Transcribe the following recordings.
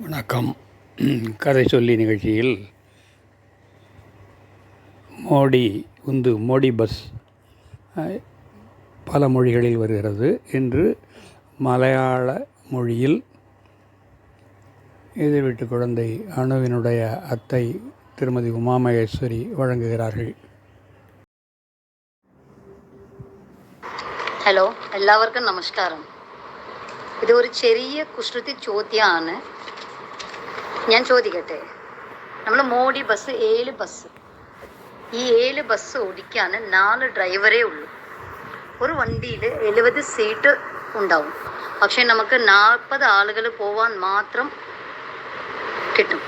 வணக்கம். கதை சொல்லி நிகழ்ச்சியில் மோடி பஸ் பல மொழிகளில் வருகிறது. இன்று மலையாள மொழியில் எதிர் வீட்டு குழந்தை அணுவினுடைய அத்தை திருமதி உமாமகேஸ்வரி வழங்குகிறார்கள். ഹലോ, എല്ലാവർക്കും നമസ്കാരം. ഇതൊരു ചെറിയ കുസൃതി ചോദ്യമാണ്. ഞാൻ ചോദിക്കട്ടെ, നമ്മൾ മോഡി ബസ് 7 ബസ്, ഈ 7 ബസ് ഓടിക്കാൻ 4 ഡ്രൈവറേ ഉള്ളൂ. ഒരു വണ്ടിയിൽ 70 സീറ്റ് ഉണ്ടാവും. പക്ഷേ നമുക്ക് 40 ആളുകൾ പോവാൻ മാത്രം കിട്ടും.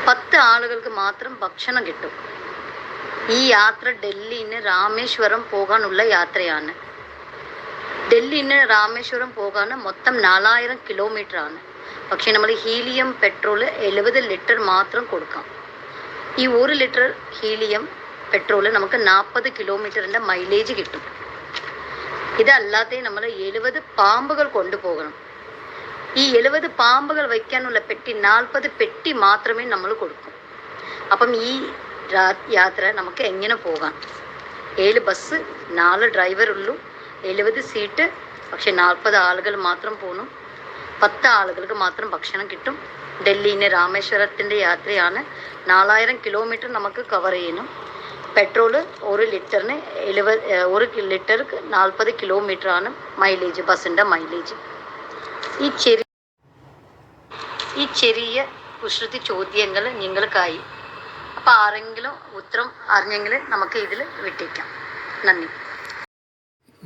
10 ആളുകൾക്ക് മാത്രം ഭക്ഷണം കിട്ടും. ഈ യാത്ര ഡൽഹിയിൽ നിന്ന് രാമേശ്വരം പോകാനുള്ള യാത്രയാണ്. ഡൽഹിയിൽ നിന്ന് രാമേശ്വരം പോകാൻ മൊത്തം 4000 കിലോമീറ്ററാണ്. പക്ഷേ നമ്മൾ ഹീലിയം പെട്രോൾ 70 ലിറ്റർ മാത്രം കൊടുക്കാം. ഈ 1 ലിറ്റർ ഹീലിയം പെട്രോൾ നമുക്ക് 40 കിലോമീറ്ററിൻ്റെ മൈലേജ് കിട്ടും. ഇതല്ലാതെ നമ്മൾ 70 പാമ്പുകൾ കൊണ്ടുപോകണം. ഈ 70 പാമ്പുകൾ വയ്ക്കാനുള്ള പെട്ടി 40 പെട്ടി മാത്രമേ നമ്മൾ കൊടുക്കൂ. അപ്പം ഈ യാത്ര നമുക്ക് എങ്ങനെ പോകാം? 7 ബസ്, 4 ഡ്രൈവറുള്ളൂ, 70 സീറ്റ്, പക്ഷേ 40 ആളുകൾ മാത്രം പോകണം. 10 ആളുകൾക്ക് മാത്രം ഭക്ഷണം കിട്ടും. ഡൽഹിയിൽ നിന്ന് രാമേശ്വരത്തിൻ്റെ യാത്രയാണ്. 4000 കിലോമീറ്റർ നമുക്ക് കവർ ചെയ്യണം. പെട്രോൾ 1 ലിറ്ററിന് 1 ലിറ്റർക്ക് 40 കിലോമീറ്ററാണ് മൈലേജ്, ബസ്സിൻ്റെ മൈലേജ്. ഈ ചെറിയ കുസൃതി ചോദ്യങ്ങൾ നിങ്ങൾക്കായി. അപ്പോൾ ആരെങ്കിലും ഉത്തരം അറിഞ്ഞെങ്കിൽ നമുക്ക് ഇതിൽ വിട്ടേക്കാം. നന്ദി.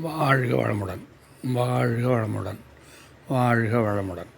வாழ்க வளமுடன், வாழ்க வளமுடன், வாழ்க வளமுடன்.